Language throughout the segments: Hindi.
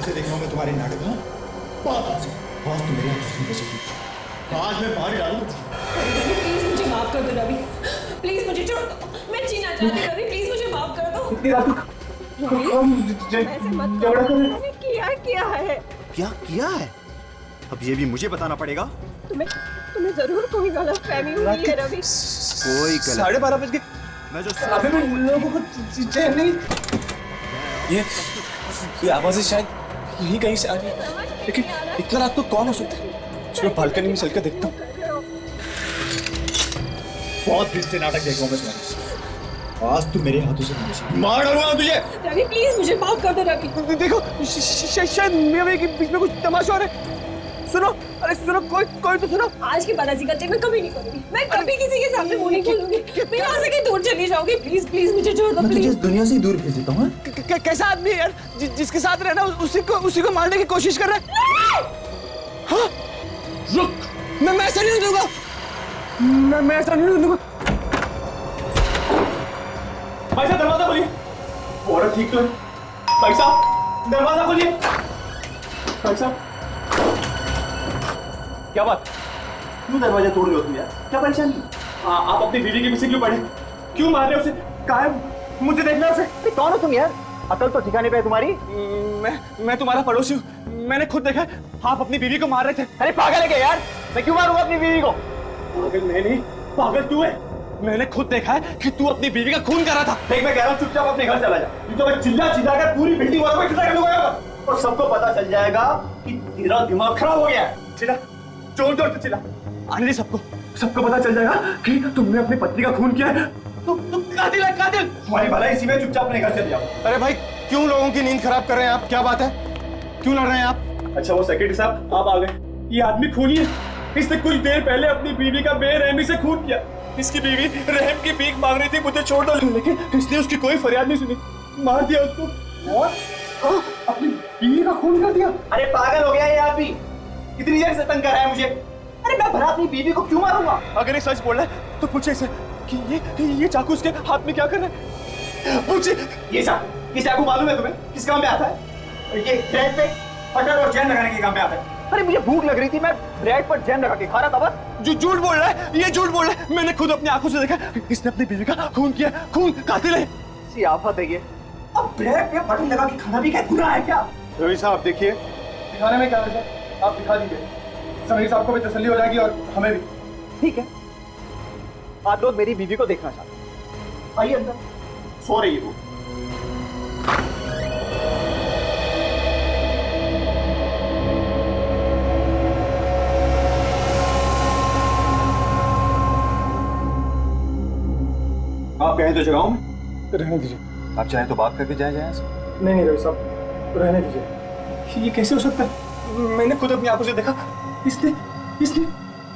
से देख रहा हूँ मैं तुम्हारे नाटक। हाँ बहुत आज तो मेरे हाथ से बचेगी। आज मैं मार डालूंगा। प्लीज मुझे माफ कर दो रवि, प्लीज मुझे छोड़ दो, मैं जीना चाहती हूँ रवि, प्लीज मुझे माफ कर दो। इतनी रात को ऐसे मत करो, मैंने क्या है? क्या किया है अब ये भी मुझे बताना पड़ेगा। तुम्हें जरूर कोई गलतफहमी हुई है रवि। कोई गलत 12:30 बज गए। मैं जो अभी भी लोगों को चैन नहीं। ये आवाजें शायद यहीं कहीं से आ रही है, लेकिन इतना रात को कौन हो सकता है? चलो बालकनी में चलकर देखता हूँ। बहुत दिन से नाटक देख रहा हूँ मैं तुम्हारा। आज तू मेरे हाथों से मार डालूंगा तुझे। रवि प्लीज मुझे माफ कर दो रवि। देखो शायद मेरे के बीच में कुछ तमाशा हो रहा है। सुनो, अरे सुनो, कोई तो सुनो। आज के बाद ऐसी गलती मैं कभी नहीं करूंगी, मैं कभी किसी के सामने मुंह नहीं खोलूंगी। मैं यहाँ से कहीं दूर चली जाऊंगी, प्लीज प्लीज मुझे छोड़ दो प्लीज। दुनिया से दूर भेज देता हूँ। कैसा आदमी है यार, जिसके साथ रहना उसी को मारने की कोशिश कर रहा है। हाँ रुक, मैं ऐसा नहीं दूंगा, मैं ऐसा नहीं दूंगा। भाई साहब दरवाजा खोलिए। औरत ठीक तो है। भाई साहब दरवाजा खोलिए। भाई साहब क्या बात, क्यों दरवाजा तोड़ रहे हो तुम यार? क्या परेशानी? आप अपनी बीवी के पीछे क्यों पड़े? क्यों मार रहे हो उसे? कहाँ है? मुझे देखना उसे। कौन हो तुम यार? अकल तो ठिकाने पे है तुम्हारी। मैं तुम्हारा पड़ोसी हूँ, मैंने खुद देखा आप अपनी बीवी को मार रहे थे। अरे पागल है क्या यार? मैं क्यों मारूंगा अपनी बीवी को? पागल मैं नहीं, पागल तू है। मैंने खुद देखा है कि तू अपनी बीवी का खून कर रहा था। देख मैं कह रहा हूँ चुपचाप अपने घर चला जा, नहीं तो मैं चिल्ला कर पूरी बिल्डिंग वालों को इकट्ठा कर लूंगा और सबको पता चल जाएगा कि तेरा दिमाग खराब हो गया है। चिल्ला, जोर जोर से चिल्ला, आने दे सबको पता चल जाएगा कि तुमने अपनी पत्नी का खून किया है। तुम कातिल है, कातिल। तुम्हारी भलाई इसी में, चुपचाप अपने घर चले जाओ। अरे भाई क्यों लोगों की नींद खराब कर रहे हैं आप? क्या बात है, क्यों लड़ रहे हैं आप? अच्छा वो सेक्रेटरी साहब आप आ गए। ये आदमी खूनी है, इसने कुछ देर पहले अपनी बीवी का बेरहमी से खून किया। इसकी बीवी रहम की भीख मांग रही थी मुझे छोड़ दो, लेकिन इसने उसकी कोई फरियाद नहीं सुनी, मार दिया उसको। और अपनी बीवी का खून कर दिया। अरे पागल हो गया ये आदमी, इतनी देर से तंग कर रहा है मुझे। अरे मैं भला अपनी बीवी को क्यों मारूंगा? अगर ये सच बोल रहा है तो पूछे इसे कि ये चाकू उसके हाथ में क्या कर रहा है? पूछे। ये चाकू मालूम है तुम्हें किस काम में आता है? ये ब्रेड पे बटर और जैम लगाने के काम में आता है। अरे मुझे भूख लग रही थी, मैं ब्रेड पर जैम लगा के खा रहा था बस। जो झूठ बोल रहा है, ये झूठ बोल रहा है। मैंने खुद अपनी आंखों से देखा, इसने अपनी बीवी का खून किया। खून कातिल है। सी आफत है ये। अब ब्रेड पे बटर लगा के खाना भी क्या गुनाह है क्या? रवि साहब देखिए, दिखाने में क्या है, आप दिखा दीजिए, समीर साहब को भी तसल्ली हो जाएगी और हमें भी। ठीक है, आप लोग मेरी बीवी को देखना चाहते हैं, आइए अंदर, सो रही है वो। आप कहें तो जगाऊं मैं? रहने दीजिए। आप चाहें तो बात करके जाए जाए। नहीं रवि साहब रहने दीजिए। ये कैसे हो सकता है? मैंने खुद अपनी आंखों से देखा, इसने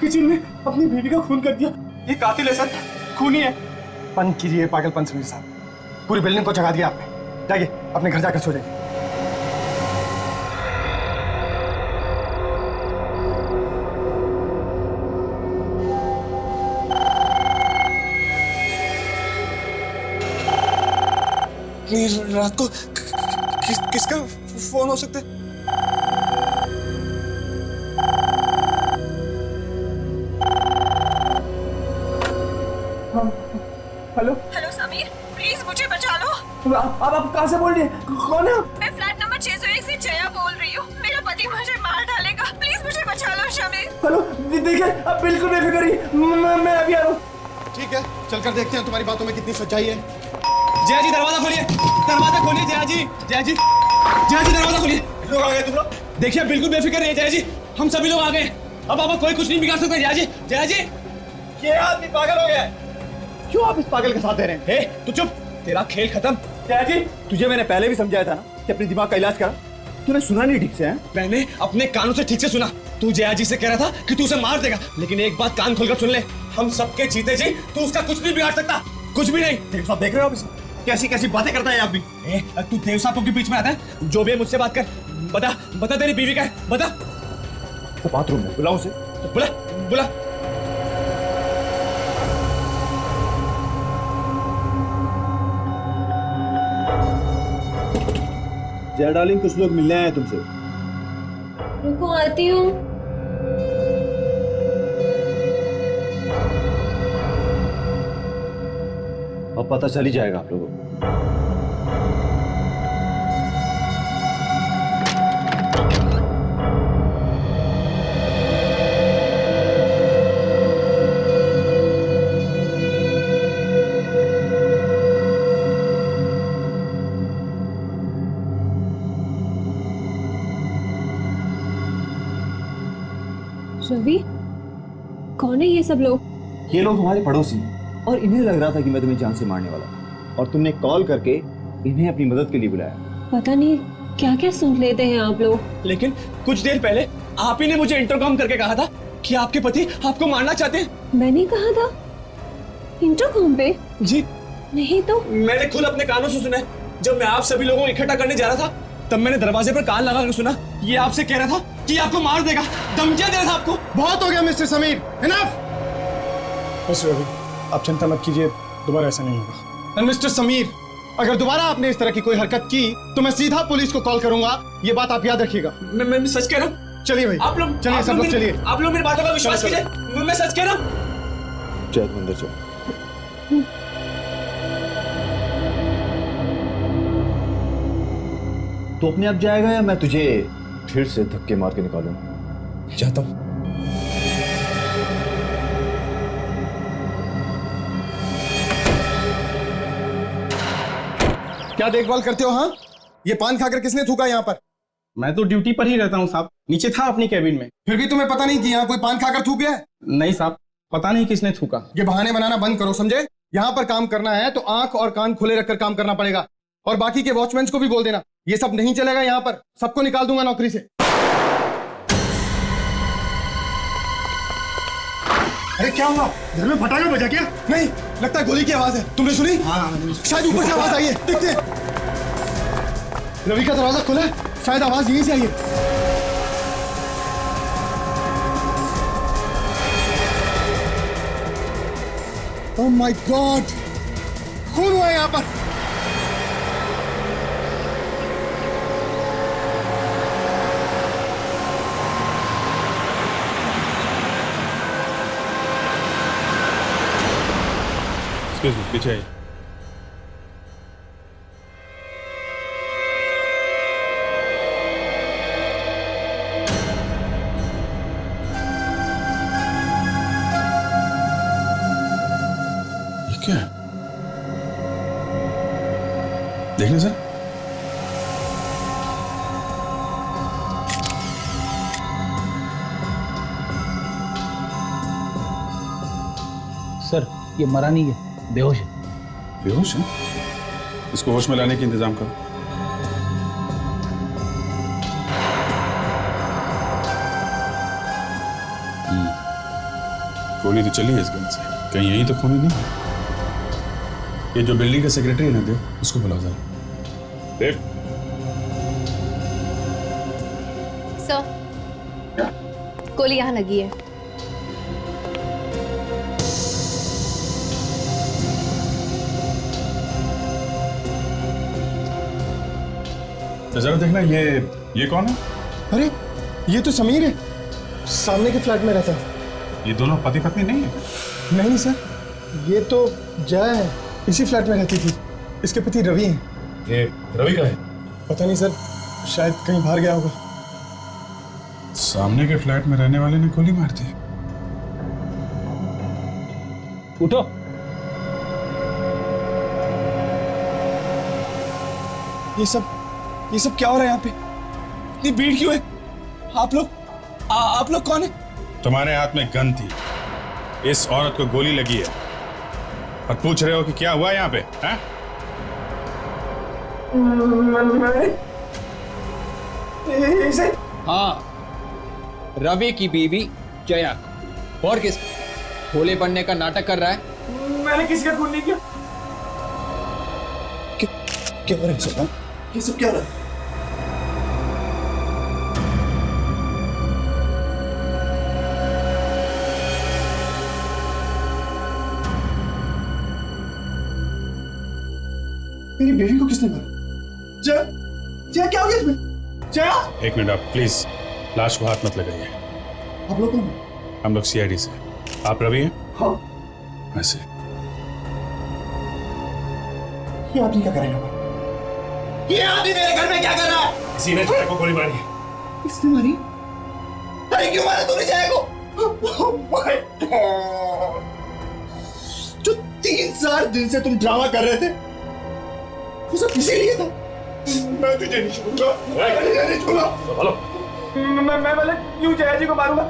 किचन में अपनी बीवी का खून कर दिया। ये कातिल है सर, खूनी है। बंद कीजिए पागलपन समीर साहब, पूरी बिल्डिंग को जगा दिया आपने। जाइए अपने घर जाकर सो जाइए। रात को किसका फोन हो सकता है? हेलो समीर, प्लीज मुझे बचा लो। आप कहाँ से बोल रही हैं? कौन है आप? मैं फ्लैट नंबर 601 से जया बोल रही हूँ। मेरा पति मुझे मार डालेगा, प्लीज मुझे बचा लो समीर। हेलो देखिए, आप बिल्कुल बेफिक्र रहिए, मैं अभी आ रहा हूँ। ठीक है, चलकर देखते हैं तुम्हारी बातों में कितनी सच्चाई है। जया जी दरवाजा खोलिए, दरवाजा खोलिए। जया जी दरवाजा खोलिए। लोग आ गए तुम लोग? देखिए बिल्कुल बेफिक्र रहिए जया जी, हम सभी लोग आ गए। अब आप कोई कुछ नहीं बिगाड़ सकता। जया जी ये आदमी पागल हो गया है। क्यों आप इस पागल के साथ दे रहे हैं? तू चुप, तेरा खेल खत्म। जया जी तुझे मैंने पहले भी समझाया था ना कि अपने दिमाग का इलाज करा, तूने सुना नहीं ठीक से। मैंने अपने कानों से ठीक से सुना। तू जया जी से कह रहा था कि तू उसे मार देगा, लेकिन एक बात कान खोलकर सुन ले, हम सबके जीते जी तू उसका कुछ नहीं बिगाड़ सकता, कुछ भी नहीं। देव साहब देख रहे हो आप कैसी बातें करता है आप भी? तू देव साहब के बीच में आता है? जो भी है मुझसे बात कर। बता तेरी बीवी का है, बता। तो बाथरूम में बुलाओ उसे, बुला। जय डार्लिंग, कुछ लोग मिलने आए हैं तुमसे। रुको आती हूँ। अब पता चल ही जाएगा आप लोगों को। रवि, कौन है ये सब लोग? ये लोग हमारे पड़ोसी हैं और इन्हें लग रहा था कि मैं तुम्हें जान से मारने वाला हूं, और तुमने कॉल करके इन्हें अपनी मदद के लिए बुलाया। पता नहीं क्या क्या सुन लेते हैं आप लोग। लेकिन कुछ देर पहले आप ही ने मुझे इंटरकॉम करके कहा था कि आपके पति आपको मारना चाहते हैं। मैंने कहा था इंटरकॉम पे? जी नहीं तो। मैंने खुद अपने कानों से सुना है। जब मैं आप सभी लोगों को इकट्ठा करने जा रहा था तब मैंने दरवाजे पर कान लगा कर सुना ये आपसे कह रहा था कि आपको मार देगा, धमकियां दे रहा था आपको। बहुत हो गया mister Sameer, enough. Mister Ravi, आप चिंता मत कीजिए, दोबारा ऐसा नहीं होगा। मिस्टर समीर, अगर दोबारा आपने इस तरह की कोई हरकत की तो मैं सीधा पुलिस को कॉल करूंगा, ये बात आप याद रखिएगा। मैं सच कह रहा हूँ। चलिए भाई, आप लोग चलिए, सब लोग चलिए। आप लोग मेरी बातों का विश्वास कीजिए, मैं सच कह रहा हूँ। जय अंदर चल। तो अपने आप जाएगा या मैं तुझे फिर से धक्के मार के निकालूं? जाता हूं। क्या देखभाल करते हो? हाँ, ये पान खाकर किसने थूका यहाँ पर? मैं तो ड्यूटी पर ही रहता हूँ साहब, नीचे था अपनी कैबिन में। फिर भी तुम्हें पता नहीं कि यहाँ कोई पान खाकर थूक गया है? नहीं साहब, पता नहीं किसने थूका। ये बहाने बनाना बंद करो, समझे? यहाँ पर काम करना है तो आंख और कान खुले रखकर काम करना पड़ेगा, और बाकी के वॉचमैन को भी बोल देना ये सब नहीं चलेगा यहाँ पर, सबको निकाल दूंगा नौकरी से। अरे क्या हुआ? घर में फटाका बजा क्या? नहीं, लगता है गोली की आवाज है। तुमने सुनी? हाँ, शायद ऊपर से आवाज आई है, देखते हैं। रवि का दरवाजा खुला है, शायद आवाज यहीं से आई है। ओह माय गॉड, खून हुआ है यहाँ पर। पीछे आइए। ये क्या है? देखने सर। सर ये मरा नहीं है, बेहोश है। बेहोश है? इसको होश में लाने का इंतजाम करो। गोली तो चली है इस गन से, कहीं यही तो खूनी नहीं? ये जो बिल्डिंग का सेक्रेटरी है ना देव, उसको बुलाओ जरा। देव। सर, गोली यहाँ लगी है। तो जरा देखना ये कौन है? अरे ये तो समीर है, सामने के फ्लैट में रहता है। ये दोनों पति पत्नी नहीं है? नहीं नहीं सर, ये तो जया है, इसी फ्लैट में रहती थी। इसके पति रवि हैं। ये रवि का है? पता नहीं सर, शायद कहीं बाहर गया होगा। सामने के फ्लैट में रहने वाले ने गोली मार दी। उठो। ये सब क्या हो रहा है यहाँ पे? इतनी भीड़ क्यों है? आप लोग कौन है? तुम्हारे हाथ में गन थी, इस औरत को गोली लगी है और पूछ रहे हो कि क्या हुआ यहाँ पे? हैं? हाँ, रवि की बीवी जया। और किस भोले बनने का नाटक कर रहा है? मैंने किसी का खून नहीं किया। क्या हो रहा है सर? ये सब क्या हो रहा है? मेरी बेबी को किसने मारा? जया क्या हो गया इसमें? जया, एक मिनट आप प्लीज लाश को हाथ मत लगाइए। आप लोग कौन? हम लोग सीआईडी से। आप रवि हैं? हाँ। ऐसे ये आदमी क्या कर रहे हैं? ये आदमी मेरे घर में क्या कर रहा है? किसी ने जया को गोली मारी है। किसने मारी? अरे क्यों मारा तूने जया को? Oh my God! जो 3-4 दिन से तुम ड्रामा कर रहे थे, वो सब इसीलिए था। मैं तुझे नहीं छोड़ूंगा। मैं तुझे नहीं छोड़ूंगा। हेलो, मैं वाले क्यों जया जी को मारूंगा?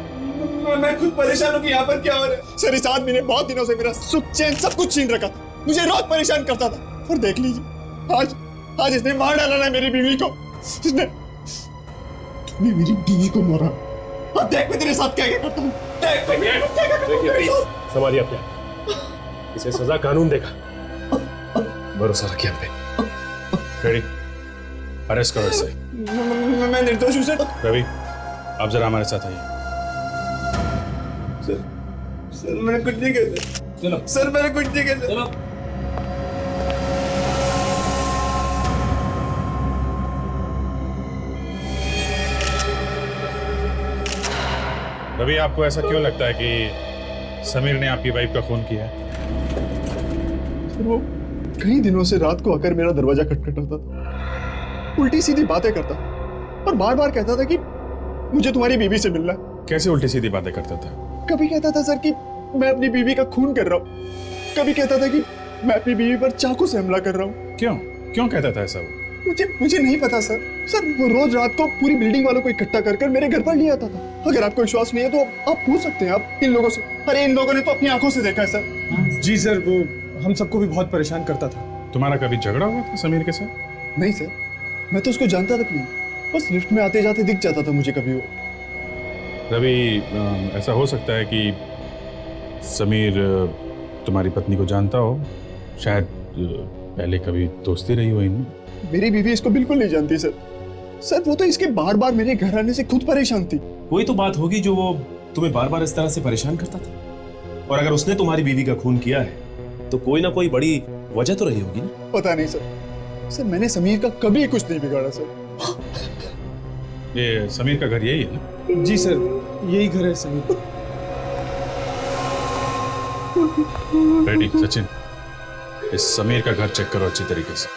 मैं खुद परेशान हूँ कि यहाँ पर क्या हो रहा है। सर इस आदमी ने बहुत दिनों से मेरा सुख चैन सब कुछ छीन रखा था, मुझे रोज परेशान करता था। और देख लीजिए आज इसने मार डाला ना मेरी बीवी को। इसने तूने मेरी बीवी को मारा। अब देख मैं तेरे साथ क्या क्या करता हूँ। संभालिए अपने, इसे सजा कानून देगा। भरोसा रखिए हम पे। रेडी, अरेस्ट करो इसे। मैं निर्दोष हूँ सर। रवि, आप जरा हमारे साथ आइए। सर मैंने कुछ नहीं किया। चलो सर मैंने कुछ नहीं किया। चलो। रवि, आपको ऐसा क्यों लगता है कि समीर ने आपकी वाइफ का खून किया है? वो कई दिनों से रात को आकर मेरा दरवाजा खटखटाता था, उल्टी सीधी बातें करता और बार बार कहता था कि मुझे तुम्हारी बीवी से मिलना है। कैसे उल्टी सीधी बातें करता था? कभी कहता था सर कि मैं अपनी बीवी का खून कर रहा हूँ, कभी कहता था कि मैं अपनी बीवी पर चाकू से हमला कर रहा हूँ। क्यों क्यों कहता था ऐसा वो? मुझे नहीं पता सर। वो रोज रात को पूरी बिल्डिंग वालों को इकट्ठा कर मेरे घर पर ले आता था। अगर आपको विश्वास नहीं है तो आप पूछ सकते हैं आप इन लोगों से। अरे इन लोगों ने तो अपनी आंखों से देखा है सर। जी सर, वो हम सबको भी बहुत परेशान करता था। तुम्हारा कभी झगड़ा हुआ था समीर के साथ? नहीं सर, मैं तो उसको जानता तक नहीं, बस लिफ्ट में आते जाते दिख जाता था मुझे कभी वो। रवि, ऐसा हो सकता है कि समीर तुम्हारी पत्नी को जानता हो, शायद पहले कभी दोस्ती रही हो इनमें। मेरी बीवी इसको बिल्कुल नहीं जानती सर। वो तो इसके बार बार मेरे घर आने से खुद परेशान थी। वही तो बात होगी जो वो तुम्हें बार बार इस तरह से परेशान करता था। और अगर उसने तुम्हारी बीवी का खून किया है तो कोई ना कोई बड़ी वजह तो रही होगी ना। पता नहीं सर, मैंने समीर का कभी कुछ नहीं बिगाड़ा सर। ये समीर का घर यही है ना? जी सर, यही घर है समीर। रेडी सचिन, इस समीर का घर चेक करो अच्छी तरीके से।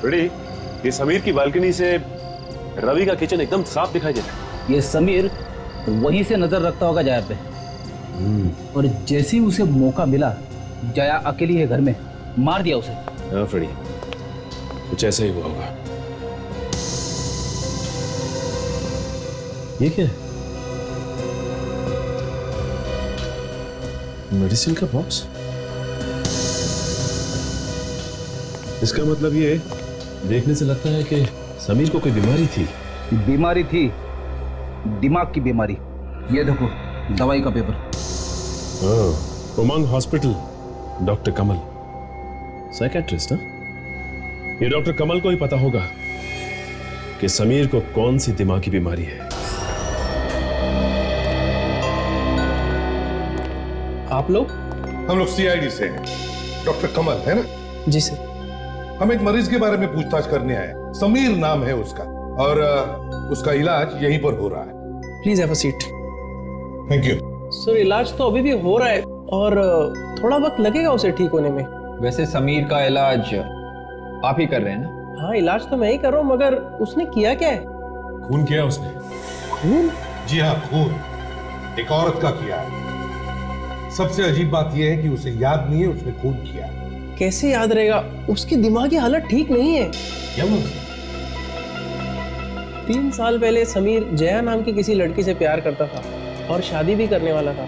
रेडी, ये समीर की बालकनी से रवि का किचन एकदम साफ दिखाई देता है। ये समीर वहीं से नजर रखता होगा जया पे, और जैसे ही उसे मौका मिला जया अकेली है घर में, मार दिया उसे। हाँ फ्रेडी, कुछ ऐसा ही हुआ होगा। ये क्या है? मेडिसिन का बॉक्स? इसका मतलब ये देखने से लगता है कि समीर को कोई बीमारी थी। बीमारी थी, दिमाग की बीमारी। ये देखो दवाई का पेपर। उमंग हॉस्पिटल, डॉक्टर कमल, साइकेट्रिस्ट। ना ये डॉक्टर कमल को ही पता होगा कि समीर को कौन सी दिमागी बीमारी है। आप लोग? हम लोग सीआईडी से हैं। डॉक्टर कमल है ना? जी सर। हम एक मरीज के बारे में पूछताछ करने आए। समीर नाम है उसका, और उसका इलाज यहीं पर हो रहा है। Please have a seat. Thank you sir. इलाज तो अभी भी हो रहा है और थोड़ा वक्त लगेगा उसे ठीक होने में। वैसे समीर का इलाज आप ही कर रहे हैं ना? हाँ, इलाज तो मैं ही कर रहा हूँ, मगर उसने किया क्या है? खून किया उसने। खून? जी हाँ, खून एक औरत का किया है। सबसे अजीब बात यह है कि उसे याद नहीं है उसने खून किया। कैसे याद रहेगा? उसकी दिमागी हालत ठीक नहीं है। क्या हुआ? 3 साल पहले समीर जया नाम की किसी लड़की से प्यार करता था और शादी भी करने वाला था।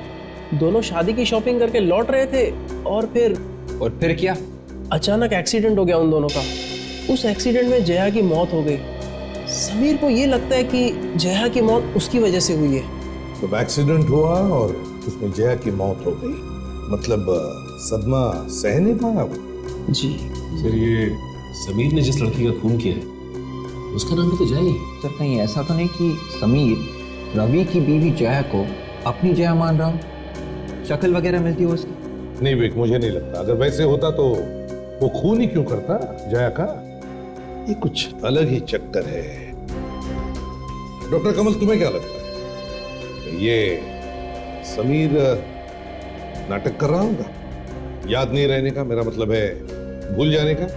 दोनों शादी की शॉपिंग करके लौट रहे थे और फिर क्या? अचानक एक्सीडेंट हो गया उन दोनों का। उस एक्सीडेंट में जया की मौत हो गई समीर को ये लगता है कि जया की मौत उसकी वजह से हुई है। तो एक्सीडेंट हुआ और उसमें जया की मौत हो गई, मतलब सदमा सह नहीं पाया वो। जी सर, ये समीर ने जिस लड़की का खून किया है उसका नाम भी तो जया ही। सर कहीं ऐसा तो नहीं कि समीर रवि की बीवी जया को अपनी जया मान रहा हो? शक्ल वगैरह मिलती हो उसकी? नहीं विक, मुझे नहीं लगता। अगर वैसे होता तो वो खून ही क्यों करता जया का? ये कुछ अलग ही चक्कर है। डॉक्टर कमल, तुम्हें क्या लगता है? ये समीर नाटक कर रहा होगा? याद नहीं रहने का, मेरा मतलब है भूल जाने का।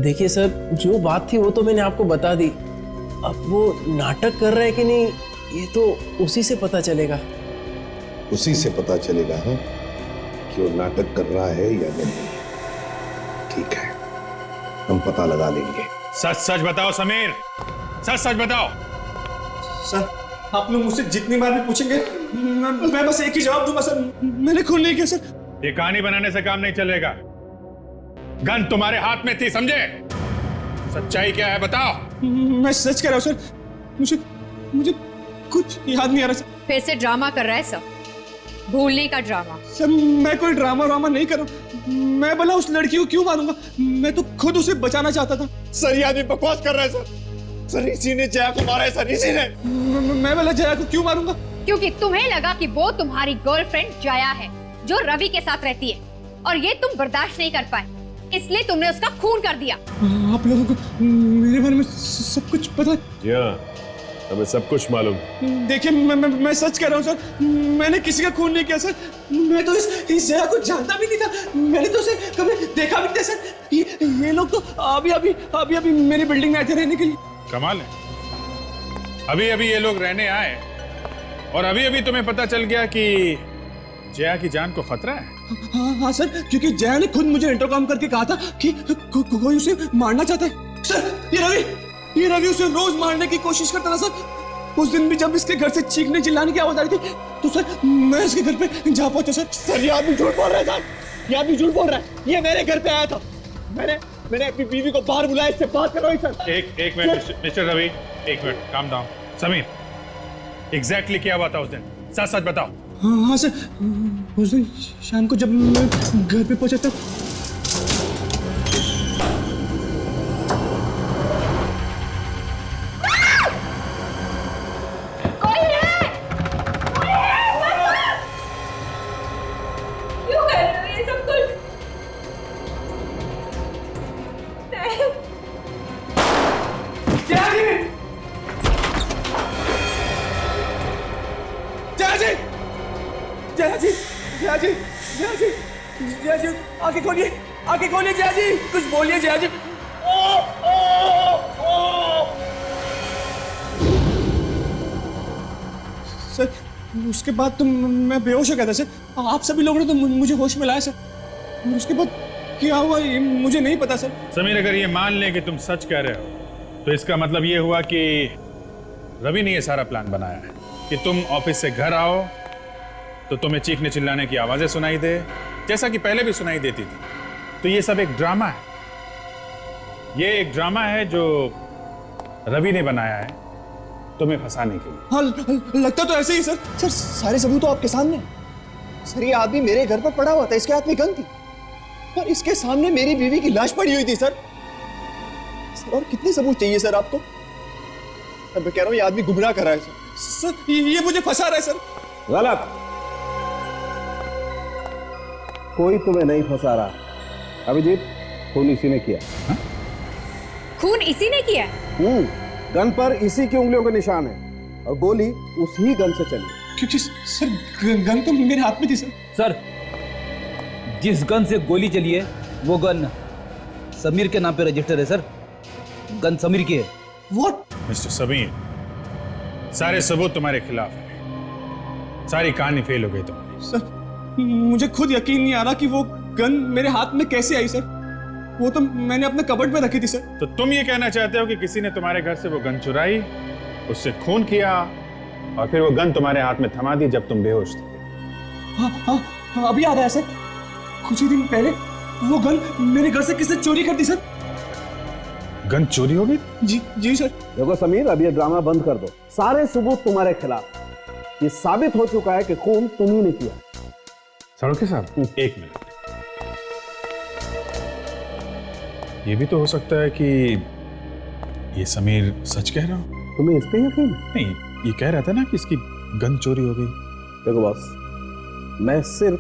देखिए सर, जो बात थी वो तो मैंने आपको बता दी। अब वो नाटक कर रहा है कि नहीं ये तो उसी से पता चलेगा। उसी से पता चलेगा हाँ कि वो नाटक कर रहा है या नहीं। ठीक है, हम पता लगा लेंगे। सच सच बताओ समीर, सच सच बताओ। सर, आप लोग मुझसे जितनी बार भी पूछेंगे मैं बस एक ही जवाब दूंगा सर, मैंने खून नहीं किया सर। ये कहानी बनाने से काम नहीं चलेगा। गन तुम्हारे हाथ में थी, समझे? सच्चाई क्या है बताओ। मैं सच कह रहा हूँ सर, मुझे कुछ याद नहीं आ रहा सर। फिर से ड्रामा कर रहा है सब, भूलने का ड्रामा। सर मैं कोई ड्रामा नहीं कर रहा। मैं भला उस लड़की को क्यों मारूंगा? मैं तो खुद उसे बचाना चाहता था। सर ये आदमी बकवास कर रहा है सर। सर इसी ने जया को मारा है सर, इसी ने। मैं भला जया को क्यों मारूंगा? क्योंकि तुम्हें लगा कि वो तुम्हारी गर्लफ्रेंड जया है जो रवि के साथ रहती है, और ये तुम बर्दाश्त नहीं कर पाए, इसलिए तुमने उसका खून कर दिया। आप लोगों को मेरे बारे में सब कुछ पता? हमें सब कुछ मालूम। देखिए मैं सच कह रहा हूँ सर, मैंने किसी का खून नहीं किया सर। मैं तो इस जया को जानता भी नहीं था, मैंने तो उसे कभी देखा भी नहीं था सर। ये लोग तो अभी मेरी बिल्डिंग में आए थे रहने के लिए। कमाल है, अभी ये लोग रहने आए और अभी तुम्हें पता चल गया कि जया की जान को खतरा है। हाँ सर, क्योंकि जया ने खुद मुझे इंटरकॉम करके कहा था कि कोई उसे मारना चाहता है। सर ये रवि उसे रोज मारने की कोशिश करता था सर। उस दिन भी जब इसके घर से चीखने चिल्लाने की आवाज आ रही थी तो सर मैं इसके घर पे जा पहुंचा सर। सर ये आदमी झूठ बोल रहा है सर, ये आदमी झूठ बोल रहा है। ये मेरे घर पे आया था, मैंने अपनी बीवी को बाहर बुलाया, इससे बात कर रहा हूँ सर। एक मिनट मिस्टर रवि, एक minute, calm down. Sameer, exactly क्या हुआ था उस दिन, सच सच बताओ। हाँ सर, उस दिन शाम को जब मैं घर पे पहुंचा था जया जी, आंखें खोलिए जया जी, कुछ बोलिए जया जी। सर उसके बाद तो मैं बेहोश हो गया था सर। आप सभी लोगों ने तो मुझे होश में लाया सर। उसके बाद क्या हुआ ये मुझे नहीं पता सर। समीर, अगर ये मान लें कि तुम सच कह रहे हो तो इसका मतलब ये हुआ कि रवि ने ये सारा प्लान बनाया है कि तुम ऑफिस से घर आओ तो तुम्हें चीखने चिल्लाने की आवाजें सुनाई दे, जैसा कि पहले भी सुनाई देती थी। तो ये सब एक ड्रामा है, ये एक ड्रामा है जो रवि ने बनाया है तुम्हें फंसाने के लिए। हाँ लगता तो ऐसे ही सर। सर सारे सबूत तो आपके सामने हैं। सर ये आदमी मेरे घर पर पड़ा हुआ था, इसके हाथ में गन थी और इसके सामने मेरी बीवी की लाश पड़ी हुई थी सर। और कितने सबूत चाहिए सर आपको? मैं कह रहा हूँ ये आदमी गुमराह कर रहा है सर। ये मुझे फंसा रहा है सर। गलत, कोई तुम्हें नहीं फंसा रहा। अभिजीत, खून इसी ने किया। खून इसी ने किया? गन पर इसी की उंगलियों के निशान है और गोली उसी गन से चली। क्योंकि सर गन तो मेरे हाथ में थी सर। सर जिस गन से गोली चली है वो गन समीर के नाम पे रजिस्टर है सर। गन समीर की है। व्हाट? मिस्टर समीर, सारे सबूत तुम्हारे खिलाफ है, सारी कहानी फेल हो गई तुम्हारी। सर मुझे खुद यकीन नहीं आ रहा कि वो गन मेरे हाथ में कैसे आई सर। वो तो मैंने अपने कबर्ड में रखी थी सर। तो तुम ये कहना चाहते हो कि किसी ने तुम्हारे घर से वो गन चुराई, उससे खून किया और फिर वो गन तुम्हारे हाथ में थमा दी जब तुम बेहोश थे? हाँ अभी आ रहा है सर। कुछ ही दिन पहले वो गन मेरे घर से किसने चोरी कर दी सर। गन चोरी हो गई? जी जी सर। देखो समीर, अब ये ड्रामा बंद कर दो। सारे सबूत तुम्हारे खिलाफ। ये साबित हो चुका है कि खून तुम ही ने किया। साड़ोके साहब, एक मिनट। ये भी तो हो सकता है कि ये समीर सच कह रहा हो। तुम्हें इस पे यकीन है? नहीं, ये कह रहा था ना कि इसकी गन चोरी हो गई। देखो बॉस, मैं सिर्फ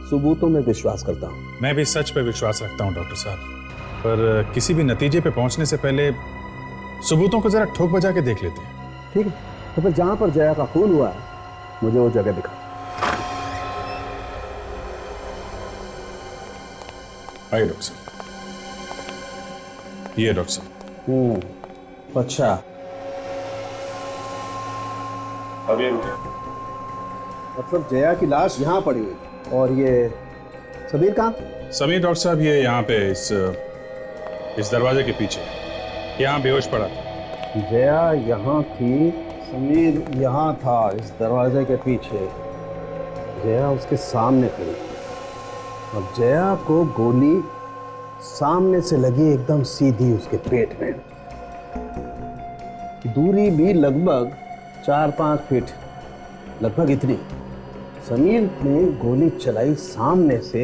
सबूतों में विश्वास करता हूँ। मैं भी सच पे विश्वास रखता हूँ डॉक्टर साहब, पर किसी भी नतीजे पे पहुंचने से पहले सबूतों को जरा ठोक बजा के देख लेते हैं। ठीक है, तो फिर जहां पर जया का खून हुआ है, मुझे वो जगह दिखा। आइए डॉक्टर साहब। ये डॉक्टर साहब। अच्छा, अब ये मतलब जया की लाश यहाँ पड़ी हुई, और ये समीर कहाँ? समीर डॉक्टर साहब ये यहाँ पे इस दरवाजे के पीछे यहाँ बेहोश पड़ा था। जया यहाँ थी, समीर यहाँ था, इस दरवाजे के पीछे। जया उसके सामने खड़ी थी, और जया को गोली सामने से लगी, एकदम सीधी उसके पेट में। दूरी भी लगभग 4-5 फीट, लगभग इतनी। समीर ने गोली चलाई सामने से,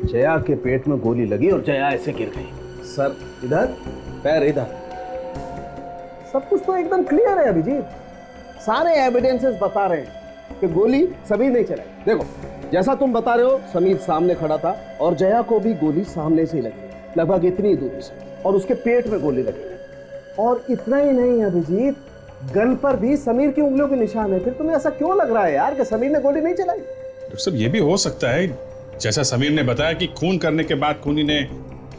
जया के पेट में गोली लगी और जया ऐसे गिर गई। सर इधर, पैर इधर। सब कुछ तो एकदम क्लियर है अभिजीत। सारे एविडेंसेस बता रहे हैं कि गोली समीर ने चलाई। देखो, जैसा तुम बता रहे हो, समीर सामने खड़ा था और जया को भी गोली सामने से ही लगी, लगभग इतनी दूरी से, और उसके पेट में गोली लगी। और इतना ही नहीं अभिजीत, गन पर भी समीर की उंगलियों के निशान है। फिर तुम्हें ऐसा क्यों लग रहा है यार कि समीर ने गोली नहीं चलाई? डॉक्टर साहब, ये भी हो सकता है जैसा समीर ने बताया कि खून करने के बाद खूनी ने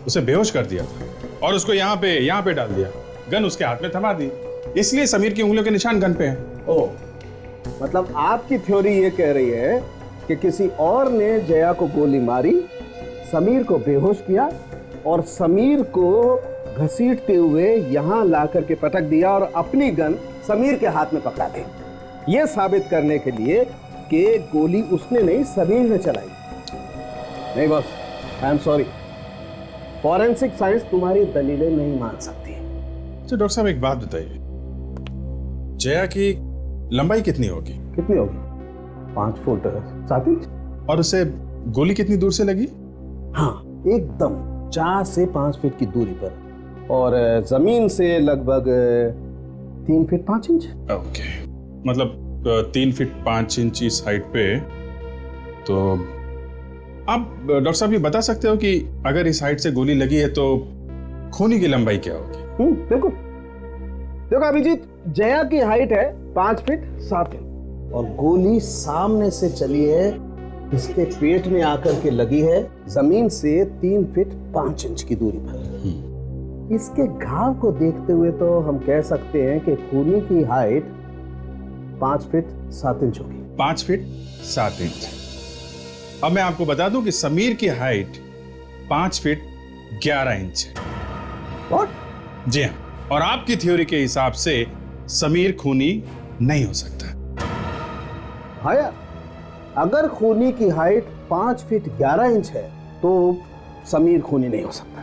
उसे बेहोश कर दिया था और उसको यहाँ पे डाल दिया, गन उसके हाथ में थमा दी, इसलिए समीर की उंगलियों के निशान गन पे हैं। ओह, मतलब आपकी थ्योरी ये कह रही है कि किसी और ने जया को गोली मारी, समीर को बेहोश किया और समीर को घसीटते हुए यहाँ ला करके पटक दिया और अपनी गन समीर के हाथ में पकड़ा दी, ये साबित करने के लिए कि गोली उसने नहीं, समीर ने चलाई। नहीं boss, I am sorry, forensic science तुम्हारी दलीलें नहीं मान सकती। तो डॉक्टर साहब एक बात बताइए, जया की लंबाई कितनी होगी? कितनी होगी? 5 फुट 7 इंच। और उसे गोली कितनी दूर से लगी? हाँ, एकदम 4 से 5 फीट की दूरी पर, और जमीन से लगभग 3 फीट 5 इंच। ओके, मतलब 3 फीट 5 इंच इस हाइट पे। तो आप डॉक्टर साहब ये बता सकते हो कि अगर इस हाइट से गोली लगी है तो खूनी की लंबाई क्या होगी? बिल्कुल। देखो अभिजीत, जया की हाइट है 5 फीट 7 इंच और गोली सामने से चली है, इसके पेट में आकर के लगी है जमीन से 3 फीट 5 इंच की दूरी पर। इसके घाव को देखते हुए तो हम कह सकते हैं कि खूनी की हाइट 5 फीट 7 इंच होगी। 5 फीट 7 इंच। अब मैं आपको बता दूं कि समीर की हाइट 5 फीट 11 इंच है। What? जी हाँ, और आपकी थ्योरी के हिसाब से समीर खूनी नहीं हो सकता। हाँ यार, अगर खूनी की हाइट 5 फीट 11 इंच है तो समीर खूनी नहीं हो सकता।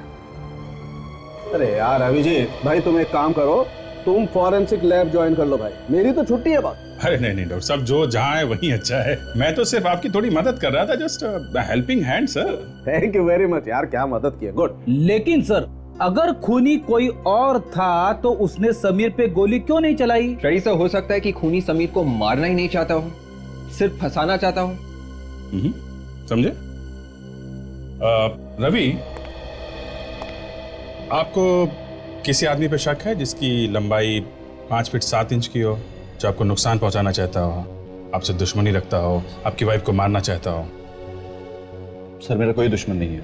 अरे यार अभिजीत भाई, तुम एक काम करो, तुम फॉरेंसिक लैब ज्वाइन कर लो भाई, मेरी तो छुट्टी है बात। अरे नहीं डॉक्टर साहब, जो जहां है वहीं अच्छा है। मैं तो सिर्फ आपकी थोड़ी मदद कर रहा था, just helping hand sir. Thank you very much यार, क्या मदद की, गुड। लेकिन सर, अगर खूनी कोई और था तो उसने समीर पे गोली क्यों नहीं चलाई? फ्रेडी सर, हो सकता है कि खूनी समीर को मारना ही नहीं चाहता हो, सिर्फ फंसाना चाहता हो। समझे? रवि, आपको किसी आदमी पे शक है जिसकी लंबाई 5 फीट 7 इंच की हो, जो आपको नुकसान पहुंचाना चाहता हो, आपसे दुश्मनी रखता हो, आपकी वाइफ को मारना चाहता हो? सर, मेरा कोई दुश्मन नहीं है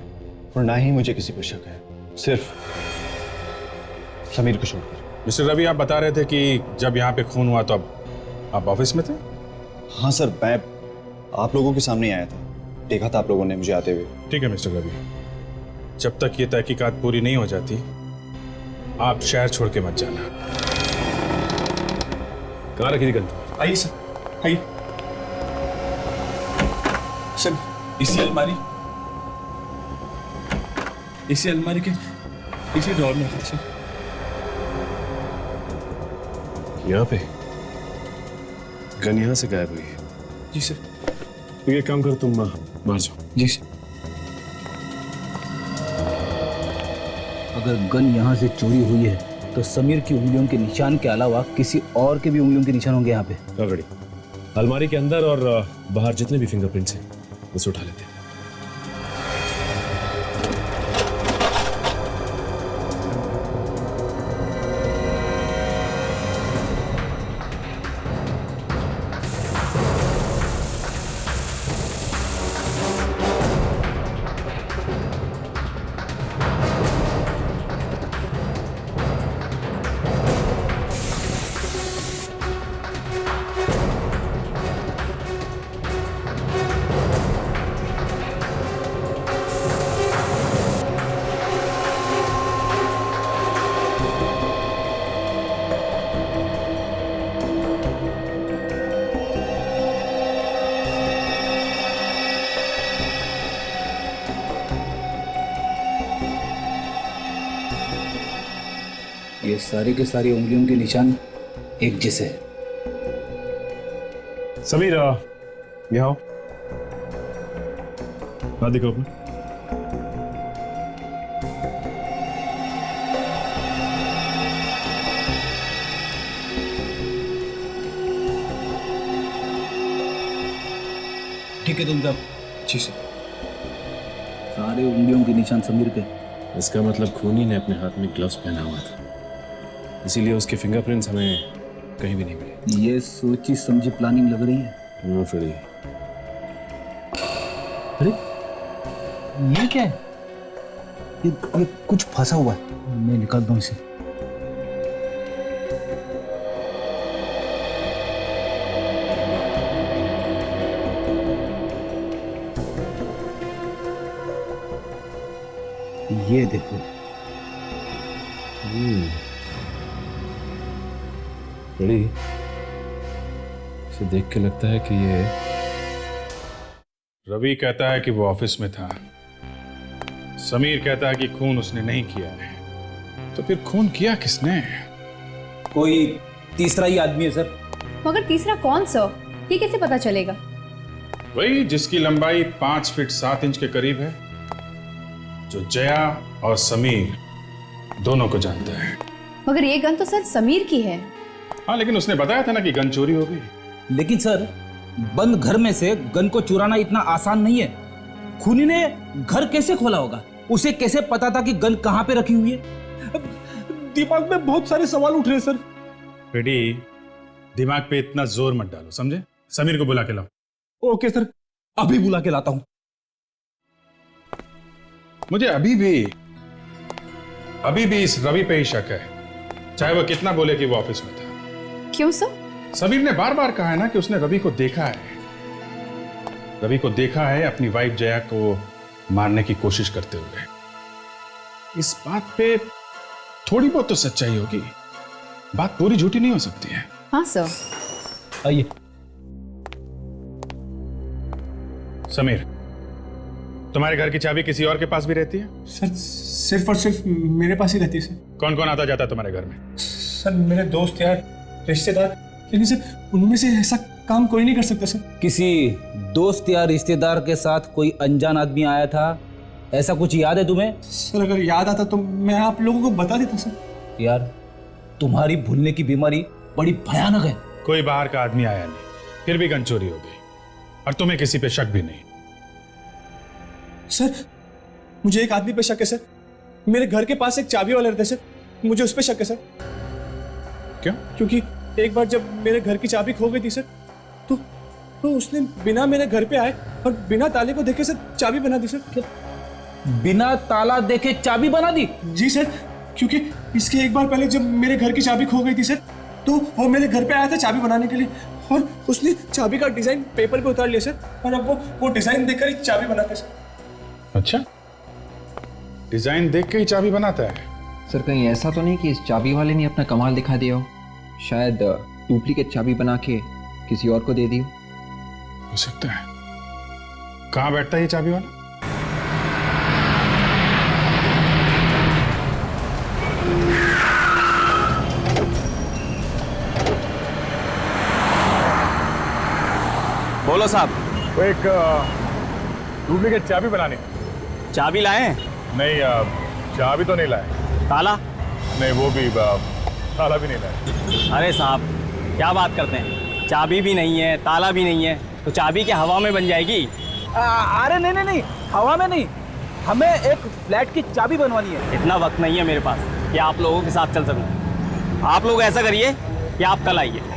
और ना ही मुझे किसी पे शक है, सिर्फ समीर को छोड़कर। मिस्टर रवि, आप बता रहे थे कि जब यहाँ पे खून हुआ तो आप ऑफिस में थे? हाँ सर, मैं आप लोगों के सामने आया था, देखा था आप लोगों ने मुझे आते हुए। ठीक है मिस्टर रवि, जब तक ये तहकीकात पूरी नहीं हो जाती आप शहर छोड़ के मत जाना। कहाँ रखी थी गन? आइए सर, आइए सर। इसी अलमारी के इसी ड्रॉर में रखी थी सर। यहाँ पे गन यहाँ से गायब हुई है। जी सर। तो ये काम कर, तुम मार जाओ। जी सर। अगर गन यहाँ से चोरी हुई है तो समीर की उंगलियों के निशान के अलावा किसी और के भी उंगलियों के निशान होंगे यहाँ पे। ऑलरेडी अलमारी के अंदर और बाहर जितने भी फिंगरप्रिंट्स हैं उसे उठा लेते हैं। ये सारी के सारी उंगलियों के निशान एक जैसे हैं। समीर यहाँ आओ, हाथ दिखाओ अपना। ठीक है तुम जाओ। जी सर। सारे उंगलियों के निशान समीर के। इसका मतलब खूनी ने अपने हाथ में ग्लव्स पहना हुआ था, इसीलिए उसके फिंगरप्रिंट्स हमें कहीं भी नहीं मिले। ये सोची समझी प्लानिंग लग रही है। No Freddy. अरे ये क्या है? ये कुछ फंसा हुआ है। मैं निकालता हूँ इसे। ये देखो। बड़ी इसे देख के लगता है कि ये रवि कहता है कि वो ऑफिस में था, समीर कहता है कि खून उसने नहीं किया है, तो फिर खून किया किसने? कोई तीसरा ही आदमी है सर। मगर तीसरा कौन सर? ये कैसे पता चलेगा? वही जिसकी लंबाई 5 फीट 7 इंच के करीब है, जो जया और समीर दोनों को जानता है। मगर ये गन तो सर समीर की है। हाँ, लेकिन उसने बताया था ना कि गन चोरी हो गई। लेकिन सर बंद घर में से गन को चुराना इतना आसान नहीं है। खूनी ने घर कैसे खोला होगा? उसे कैसे पता था कि गन कहां पे रखी हुई है? दिमाग में बहुत सारे सवाल उठ रहे हैं सर। बेटी, दिमाग पे इतना जोर मत डालो, समझे? समीर को बुला के लाओ। ओके सर, अभी बुला के लाता हूं। मुझे अभी भी इस रवि पे ही शक है, चाहे वो कितना बोले कि वो ऑफिस में था। क्यों सर? समीर ने बार बार कहा है ना कि उसने रवि को देखा है। रवि को देखा है अपनी वाइफ जया को मारने की कोशिश करते हुए। इस बात पे थोड़ी बहुत तो सच्चाई होगी, बात पूरी झूठी नहीं हो सकती है। हाँ सर। आइए। समीर, तुम्हारे घर की चाबी किसी और के पास भी रहती है? सर सिर्फ और सिर्फ मेरे पास ही रहती है सर। कौन कौन आता जाता है तुम्हारे घर में? सर मेरे दोस्त यार, रिश्तेदार, लेकिन सर उनमें से ऐसा काम कोई नहीं कर सकता सर। किसी दोस्त या रिश्तेदार के साथ कोई अनजान आदमी आया था, ऐसा कुछ याद है तुम्हें? सर अगर याद आता तो मैं आप लोगों को बता देता सर। यार तुम्हारी भूलने की बीमारी बड़ी भयानक है। कोई बाहर का आदमी आया नहीं, फिर भी गन चोरी हो गई, और तुम्हें किसी पे शक भी नहीं। सर मुझे एक आदमी पे शक है सर। मेरे घर के पास एक चाबी वाला रहता है सर, मुझे उस पे शक है सर। क्यों? क्योंकि एक बार जब मेरे घर की चाबी खो गई थी सर, तो उसने बिना मेरे घर पे आए और बिना ताले को देखे सर चाबी बना दी सर। बिना ताला देखे चाबी बना दी? जी सर, क्योंकि इसके एक बार पहले जब मेरे घर की चाबी खो गई थी सर, तो वो मेरे घर पे आया था चाबी बनाने के लिए, और उसने चाबी का डिजाइन पेपर पे उतार लिया सर, और अब वो डिजाइन देखकर ही चाबी बनाते सर। अच्छा, डिजाइन देख के ही चाबी बनाता है? सर कहीं ऐसा तो नहीं कि इस चाबी वाले ने अपना कमाल दिखा दिया हो? शायद डुप्लीकेट चाबी बना के किसी और को दे दी हो सकता है। कहाँ बैठता है ये चाबी वाला? बोलो साहब। वो एक डुप्लीकेट चाबी बनानी। चाबी लाए? नहीं, चाबी तो नहीं लाए। ताला? नहीं, वो भी ताला भी नहीं लाए। अरे साहब क्या बात करते हैं, चाबी भी नहीं है ताला भी नहीं है, तो चाबी क्या हवा में बन जाएगी? अरे नहीं, हवा में नहीं, हमें एक फ्लैट की चाबी बनवानी है। इतना वक्त नहीं है मेरे पास कि आप लोगों के साथ चल सकूं। आप लोग ऐसा करिए कि आप कल आइए।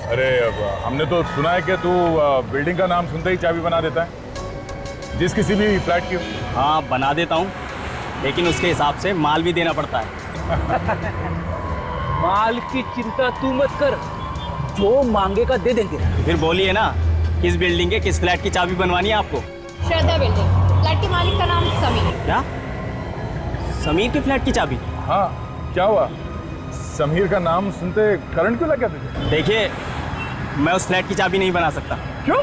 अरे हमने तो सुना है कि तू बिल्डिंग का नाम सुनते ही चाबी बना देता है, जिस किसी भी फ्लैट की। हाँ बना देता हूँ, लेकिन उसके हिसाब से माल भी देना पड़ता है। माल की चिंता तू मत कर, जो मांगेगा दे देंगे। फिर बोलिए ना, किस बिल्डिंग के किस फ्लैट की चाबी बनवानी है आपको? श्रद्धा बिल्डिंग, फ्लैट के मालिक का नाम समीर। क्या? समीर के फ्लैट की चाबी? हाँ, क्या हुआ? समीर का नाम सुनते करंट क्यों लग गया तुझे? देखिए, मैं उस फ्लैट की चाबी नहीं बना सकता। क्यों?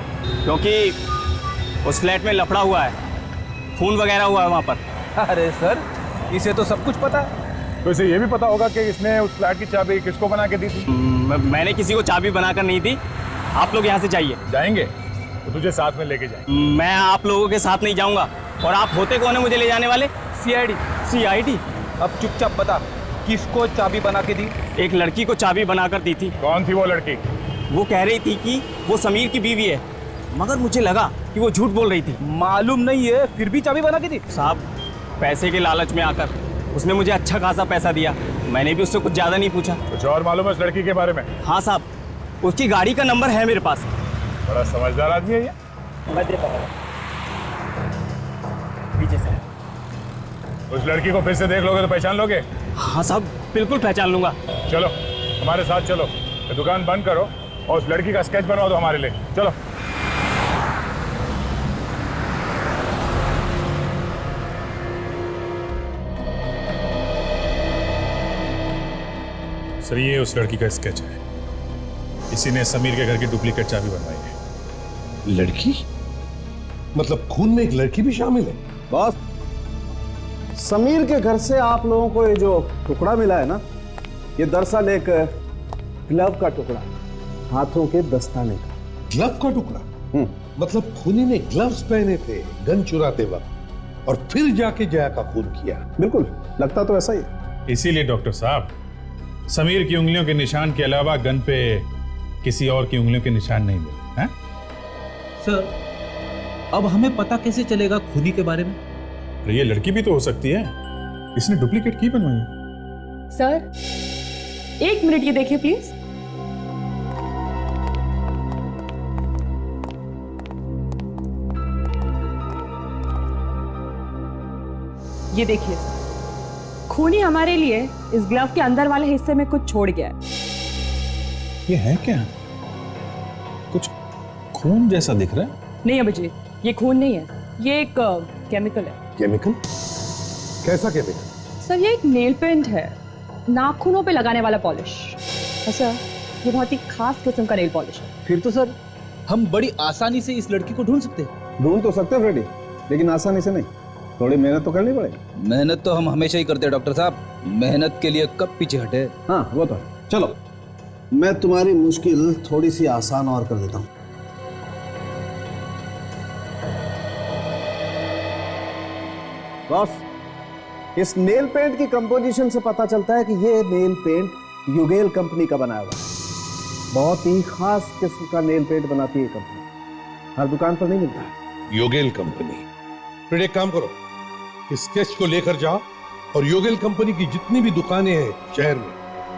क्योंकि उस फ्लैट में लफड़ा हुआ है, खून वगैरह हुआ है वहाँ पर। अरे सर, इसे तो सब कुछ पता है। तो इसे ये भी पता होगा कि इसने उस फ्लैट की चाबी किसको बना के दी थी? मैंने किसी को चाबी बनाकर नहीं दी। आप लोग यहाँ से जाइए। जाएंगे तो तुझे साथ में लेके जाएंगे। मैं आप लोगों के साथ नहीं जाऊँगा। और आप होते कौन है मुझे ले जाने वाले? सीआईडी। सीआईडी? अब चुपचाप बता, किसको चाबी बना के दी? एक लड़की को चाबी बनाकर दी थी। कौन थी वो लड़की? वो कह रही थी कि वो समीर की बीवी है, मगर मुझे लगा कि वो झूठ बोल रही थी। मालूम नहीं है, फिर भी चाबी बना के दी? साहब, पैसे के लालच में आकर उसने मुझे अच्छा खासा पैसा दिया। मैंने भी उससे कुछ ज्यादा नहीं पूछा। कुछ और मालूम है उस लड़की के बारे में? हाँ साहब, उसकी गाड़ी का नंबर है मेरे पास। बड़ा समझदार आदमी है ये। मैं देता हूँ। पीछे से। उस लड़की को फिर से देख लोगे तो पहचान लोगे? हाँ साहब, बिल्कुल पहचान लूंगा। चलो हमारे साथ चलो, ये दुकान बंद करो और उस लड़की का स्केच बनवा दो हमारे लिए। चलो। सर, ये उस लड़की का स्केच है। इसी ने समीर के घर की डुप्लीकेट चाबी बनवाई है। लड़की? मतलब खून में एक लड़की भी शामिल है? बॉस, समीर के घर से आप लोगों को ये जो टुकड़ा मिला है ना, ये दरअसल एक ग्लव का टुकड़ा, हाथों के दस्ताने का। ग्लव का टुकड़ा? मतलब खूनी ने ग्लव्स पहने थे गन चुराते वक्त और फिर जाके जया का खून किया? बिल्कुल, लगता तो ऐसा ही। इसीलिए डॉक्टर साहब, समीर की उंगलियों के निशान के अलावा गन पे किसी और की उंगलियों के निशान नहीं मिले हैं? सर, अब हमें पता कैसे चलेगा खूनी के बारे में? ये लड़की भी तो हो सकती है, इसने डुप्लीकेट की बनवाई है। सर 1 मिनट ये देखिए प्लीज। ये देखिए, खूनी हमारे लिए इस ग्लव के अंदर वाले हिस्से में कुछ छोड़ गया है। ये है क्या? कुछ खून जैसा दिख रहा है। नहीं अभिजीत, ये खून नहीं है, ये एक केमिकल है। केमिकल? कैसा केमिकल? सर, ये एक नेल पेंट है, नाखूनों पे लगाने वाला पॉलिश। सर, ये बहुत ही खास किस्म का नेल पॉलिश है। फिर तो सर हम बड़ी आसानी से इस लड़की को ढूंढ सकते हैं। ढूंढ तो सकते हैं फ्रेडी, लेकिन आसानी से नहीं, थोड़ी मेहनत तो करनी पड़ेगी। मेहनत तो हम हमेशा ही करते हैं डॉक्टर साहब, मेहनत के लिए कब पीछे हटे। हाँ वो तो है। चलो, मैं तुम्हारी मुश्किल थोड़ी सी आसान और कर देता हूँ। बॉस, इस नेल पेंट की कंपोजिशन से पता चलता है कि ये नेल पेंट युगेल कंपनी का बनाया हुआ है। बहुत ही खास किस्म का नेल पेंट बनाती है कंपनी, हर दुकान पर नहीं मिलता है। योगेल कंपनी? फिर एक काम करो, इस स्केच को लेकर जाओ और योगेल कंपनी की जितनी भी दुकानें हैं शहर में,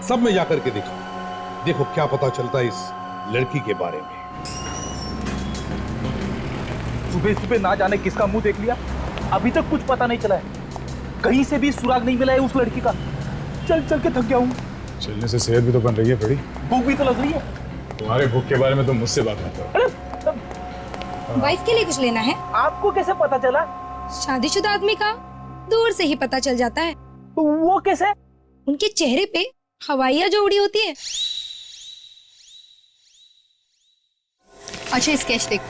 सब में जाकर के देखो क्या पता चलता है इस लड़की के बारे में। सुबह सुबह ना जाने किसका मुंह देख लिया, अभी तक कुछ पता नहीं चला है, कहीं से भी सुराग नहीं मिला है उस लड़की का। चल चल के थक गया हूँ। चलने से सेहत भी तो बन रही है बड़ी। भूख भी तो लग रही है। तुम्हारे भूख के बारे में तो मुझसे बात मत करो। वाइफ के लिए कुछ लेना है? आपको कैसे पता चला? शादीशुदा आदमी का दूर से ही पता चल जाता है। तो वो कैसे? उनके चेहरे पे हवाइयां जो उड़ी होती है। अच्छा, स्केच देख।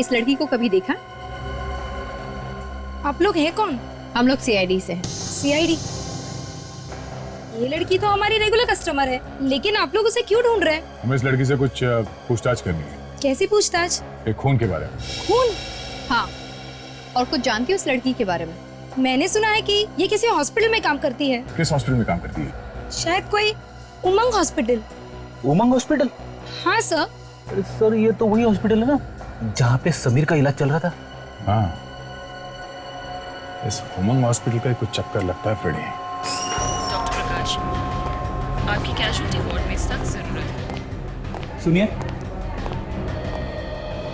इस लड़की को कभी देखा? आप लोग हैं कौन? हम लोग सीआईडी से हैं। सीआईडी? ये लड़की तो हमारी रेगुलर कस्टमर है, लेकिन आप लोग उसे क्यों ढूंढ रहे हैं? हमें इस लड़की से कुछ पूछताछ करनी है। कैसी पूछताछ? ये खून के बारे में। खून? हाँ, और कुछ जानती हो उस लड़की के बारे में? मैंने सुना है कि ये किसी हॉस्पिटल में काम करती है। किस हॉस्पिटल में काम करती है? शायद कोई उमंग हॉस्पिटल। उमंग हॉस्पिटल? हाँ सर। सर ये तो वही हॉस्पिटल है ना जहाँ पे समीर का इलाज चल रहा था। हाँ, इस उमंग हॉस्पिटल का कुछ चक्कर लगता है फ्रेडी। डॉक्टर प्रकाश, आपकी कैजुअल्टी वार्ड में सख्त जरूरत है। सुनिए,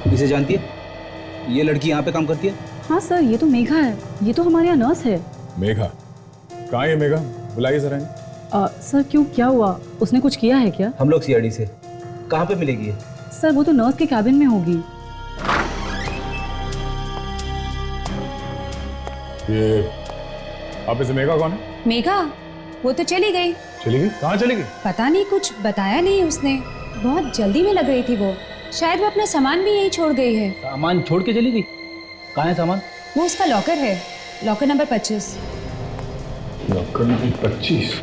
इसे जानती है? ये लड़की यहाँ पे काम करती है? हाँ सर, ये तो मेघा है, ये तो हमारे यहाँ नर्स है। मेघा? कहाँ है मेघा? बुलाइए जरा इन्हें। सर क्यों, क्या हुआ? उसने कुछ किया है क्या? हम लोग सीआईडी से। कहाँ पे मिलेगी ये? सर वो तो नर्स के कैबिन में होगी। ये आप इसे मेघा कौन है? मेघा? वो तो चली गई। चली गई? कहाँ चली गई? पता नहीं, कुछ बताया नहीं उसने। बहुत जल्दी में लग रही थी वो। शायद वो अपना सामान भी यहीं छोड़ गई है। सामान छोड़ के चली गई? कहाँ है सामान? वो उसका लॉकर है, लॉकर नंबर 25। Locker number 25?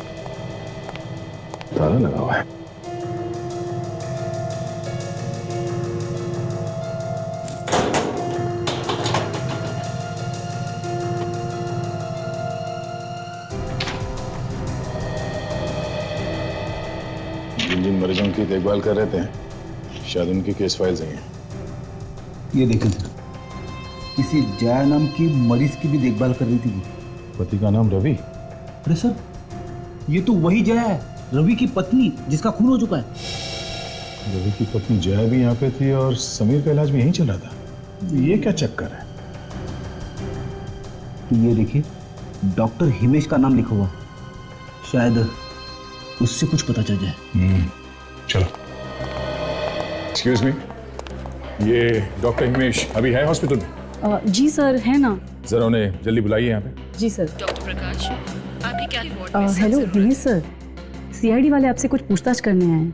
ताला लगा हुआ है। जिन मरीजों की देखभाल कर रहे थे शायद उनकी केस फाइल्स हैं। ये देखें सर, किसी जया नाम की मरीज की भी देखभाल कर रही थी वो। पति का नाम रवि? अरे सर, ये तो वही जया है, रवि की पत्नी जिसका खून हो चुका है। रवि की पत्नी जया भी यहाँ पे थी और समीर का इलाज भी यहीं चल रहा था। ये क्या चक्कर है? ये देखिए, डॉक्टर हिमेश का नाम लिखा हुआ, शायद उससे कुछ पता चल जाए। चलो। एक्सक्यूज मी, ये डॉक्टर हिमेश अभी है हॉस्पिटल में? जी सर, है ना। जरा उन्हें जल्दी बुलाइए यहाँ पे। जी सर। डॉक्टर प्रकाश, आपकी क्या वार्ड में हेलो हिमेश सर, सीआईडी वाले आपसे कुछ पूछताछ करने आए हैं।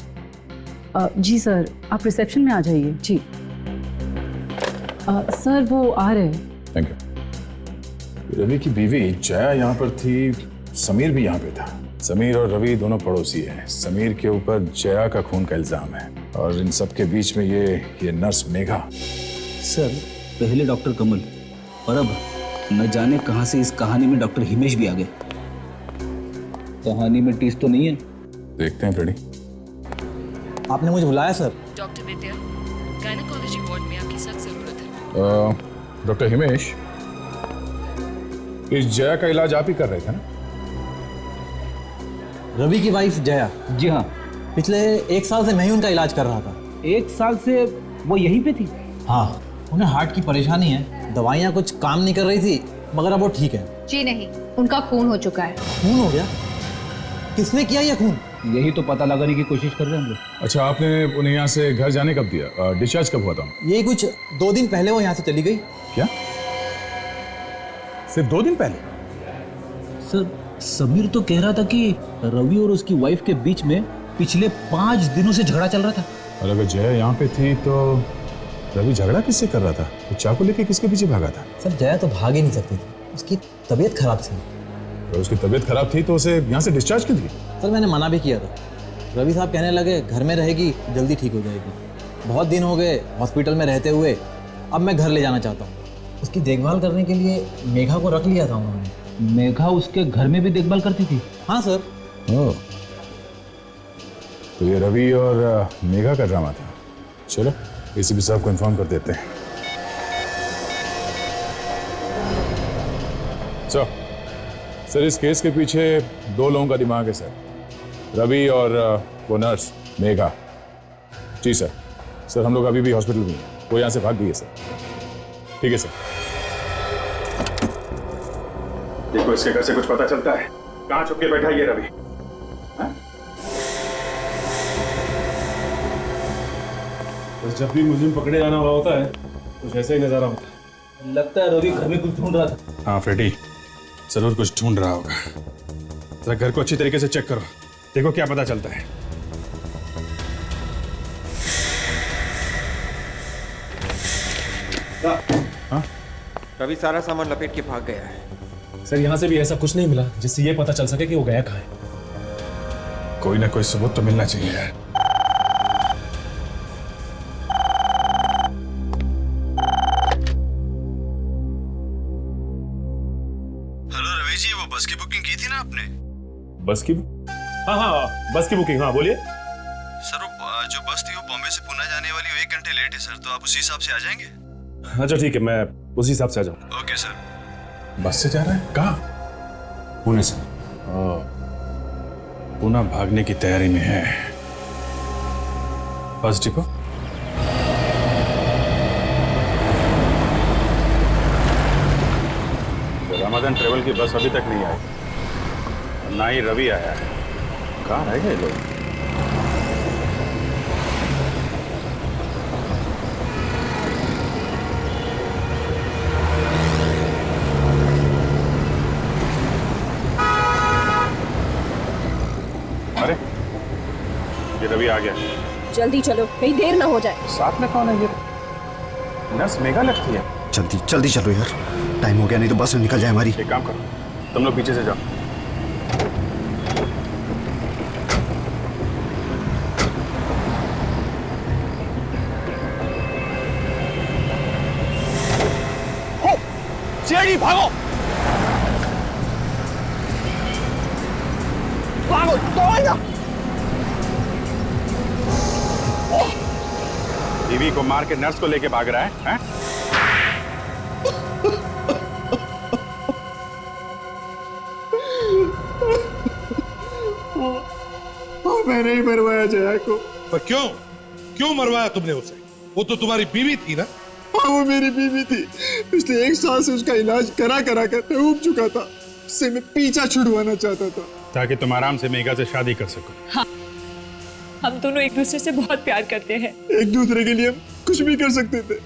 जी सर, आप रिसेप्शन में आ जाइए। जी सर, वो आ रहे हैं। Thank you. रवि की बीवी जया यहाँ पर थी, समीर भी यहाँ पे था। समीर और रवि दोनों पड़ोसी हैं। समीर के ऊपर जया का खून का इल्जाम है और इन सब के बीच में ये नर्स मेघा। सर, पहले डॉक्टर कमल और अब न जाने कहां से इस कहानी में डॉक्टर हिमेश भी आ गए। कहानी में ट्विस्ट तो नहीं है? देखते हैं फ्रेडी। आपने मुझे बुलाया सर? डॉक्टर विद्या, गायनेकोलॉजी वार्ड में आपकी सख्त जरूरत है। डॉक्टर हिमेश, इस जया का इलाज आप ही कर रहे थे ना? रवि की वाइफ जया? जी हाँ। पिछले 1 साल से मैं ही उनका इलाज कर रहा था। 1 साल से वो यहीं पे थी? हाँ, उन्हें हार्ट की परेशानी है, दवाइयाँ कुछ काम नहीं कर रही थी, मगर अब वो ठीक है। जी नहीं, उनका खून हो चुका है। खून हो गया? किसने किया ये खून? यही तो पता लगाने की कोशिश कर रहे हैं हम लोग। अच्छा, आपने उन्हें यहाँ से घर जाने कब दिया? डिस्चार्ज कब हुआ था? ये कुछ 2 दिन पहले वो यहाँ से चली गई। क्या? सिर्फ 2 दिन पहले? सर, समीर तो कह रहा था कि रवि और उसकी वाइफ के बीच में पिछले 5 दिनों से झगड़ा चल रहा था। और अगर जया यहाँ पे थी तो रवि झगड़ा किससे कर रहा था? वो चाकू लेके किसके पीछे भागा था? सर, जया तो भाग ही नहीं सकती थी, उसकी तबीयत खराब थी। और उसकी तबीयत खराब थी तो उसे यहाँ से डिस्चार्ज क्यों दिया? सर, मैंने मना भी किया था। रवि साहब कहने लगे घर में रहेगी, जल्दी ठीक हो जाएगी। बहुत दिन हो गए हॉस्पिटल में रहते हुए, अब मैं घर ले जाना चाहता हूँ। उसकी देखभाल करने के लिए मेघा को रख लिया था उन्होंने। मेघा उसके घर में भी देखभाल करती थी? हाँ सर। ओह, तो ये रवि और मेघा का ड्रामा था। चलो, एसीपी साहब को इन्फॉर्म कर देते हैं। सर, इस केस के पीछे 2 लोगों का दिमाग है सर, रवि और वो नर्स मेघा। जी सर। सर, हम लोग अभी भी हॉस्पिटल में हैं, वो यहाँ से भाग गई है सर। ठीक है सर। देखो, इसके घर से कुछ पता चलता है। कहाँ छुप के बैठा ये रवि? बस जब भी मुझे पकड़े जाना हुआ होता है कुछ ऐसा ही नजारा होता है। लगता है रवि घर में कुछ ढूंढ रहा था। हाँ फ्रेडी, जरूर कुछ ढूंढ रहा होगा। जरा घर को अच्छी तरीके से चेक करो, देखो क्या पता चलता है। हाँ? रवि सारा सामान लपेट के भाग गया है। सर, यहाँ से भी ऐसा कुछ नहीं मिला जिससे ये पता चल सके कि वो गया कहाँ है। कोई ना कोई सबूत तो मिलना चाहिए यार। बस की हाँ हाँ बस की बुकिंग, हाँ बोलिए। सर जो बस थी वो बॉम्बे से पुणे जाने वाली, 1 घंटे लेट है सर, तो आप उसी हिसाब से आ जाएंगे? अच्छा ठीक है, मैं उसी हिसाब से आ जाऊँ। Okay sir. बस से जा रहा है? कहाँ? पुणे से। पुणे भागने की तैयारी में है। Bus depot? रामाधन ट्रेवल की बस अभी तक नहीं आई, ना ही रवि आया है। कहाँ रह गए लोग? अरे ये रवि आ गया। जल्दी चलो, कहीं देर ना हो जाए। साथ में कौन है ये? नर्स मेघा लगती है। जल्दी जल्दी चलो यार, टाइम हो गया, नहीं तो बस निकल जाए हमारी। एक काम करो, तुम लोग पीछे से जाओ। सीआईडी भागो, भागो, दौड़ो। बीवी को मार के नर्स को लेके भाग रहा है, हैं? मैंने ही मरवाया जया को। पर क्यों? क्यों मरवाया तुमने उसे? वो तो तुम्हारी बीवी थी ना? हाँ वो मेरी बीवी थी। पिछले 1 साल से उसका इलाज करा करा कर मैं ऊब चुका था। उससे मैं पीछा छुड़वाना चाहता था ताकि तुम आराम से मेघा से शादी कर सको। हाँ, हम दोनों एक दूसरे से बहुत प्यार करते हैं। एक दूसरे के लिए हम कुछ भी कर सकते थे।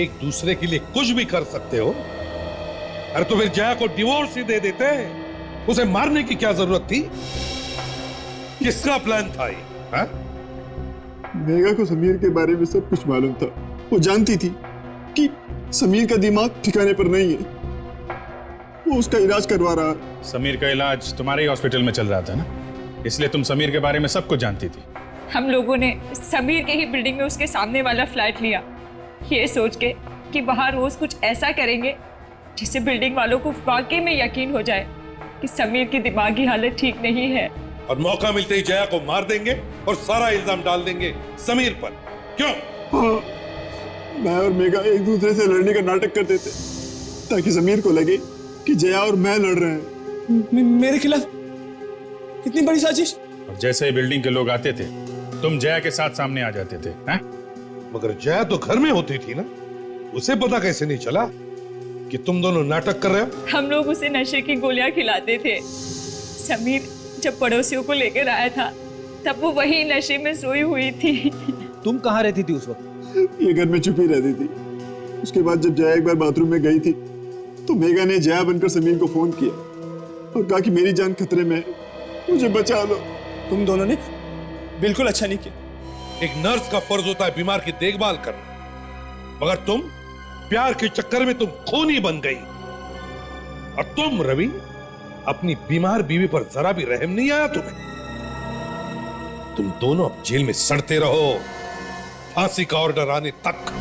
एक दूसरे के लिए कुछ भी कर सकते हो? अरे तो फिर जया को डिवोर्स ही दे देते। उसे मारने की क्या जरूरत थी? किसका प्लान था ये? हाँ? मेघा को समीर के बारे में सब कुछ मालूम था। वो जानती थी कि समीर का दिमाग ठिकाने पर नहीं है। वो उसका इलाज करवा रहा है। समीर का इलाज तुम्हारे ही हॉस्पिटल में चल रहा था ना, इसलिए तुम समीर के बारे में सब कुछ जानती थी। हम लोगों ने समीर के ही बिल्डिंग में उसके सामने वाला फ्लैट लिया, ये सोच के कि वहां रोज कुछ ऐसा करेंगे जिससे बिल्डिंग वालों को वाकई में यकीन हो जाए कि समीर की दिमागी हालत ठीक नहीं है। और मौका मिलते ही जया को मार देंगे और सारा इल्जाम डाल देंगे समीर पर। क्यों? हाँ, मैं और मेघा एक दूसरे से लड़ने का नाटक करते थे ताकि समीर को लगे कि जया और मैं लड़ रहे हैं। मेरे खिलाफ इतनी बड़ी साजिश। और जैसे ही बिल्डिंग के लोग आते थे तुम जया के साथ सामने आ जाते थे, हैं? मगर जया तो घर में होती थी ना, उसे पता कैसे नहीं चला कि तुम दोनों नाटक कर रहे हो? हम लोग उसे नशे की गोलियां खिलाते थे। समीर जब पड़ोसियों को लेकर आया था तब वो वही नशे में सोई हुई थी। तुम कहाँ रहती थी उस वक्त? ये घर में चुप ही रहती थी। उसके बाद जब जया एक बार बाथरूम में गई थी तो मेघा ने जया बनकर समीर को फोन किया और कहा कि मेरी जान खतरे में है, मुझे बचा लो। तुम दोनों ने बिल्कुल अच्छा नहीं किया। एक नर्स का फर्ज होता है बीमार की देखभाल करना, मगर तुम प्यार के चक्कर में तुम खूनी बन गई। और तुम रवि, अपनी बीमार बीवी पर जरा भी रहम नहीं आया तुम्हें? तुम दोनों अब जेल में सड़ते रहो फांसी का ऑर्डर आने तक।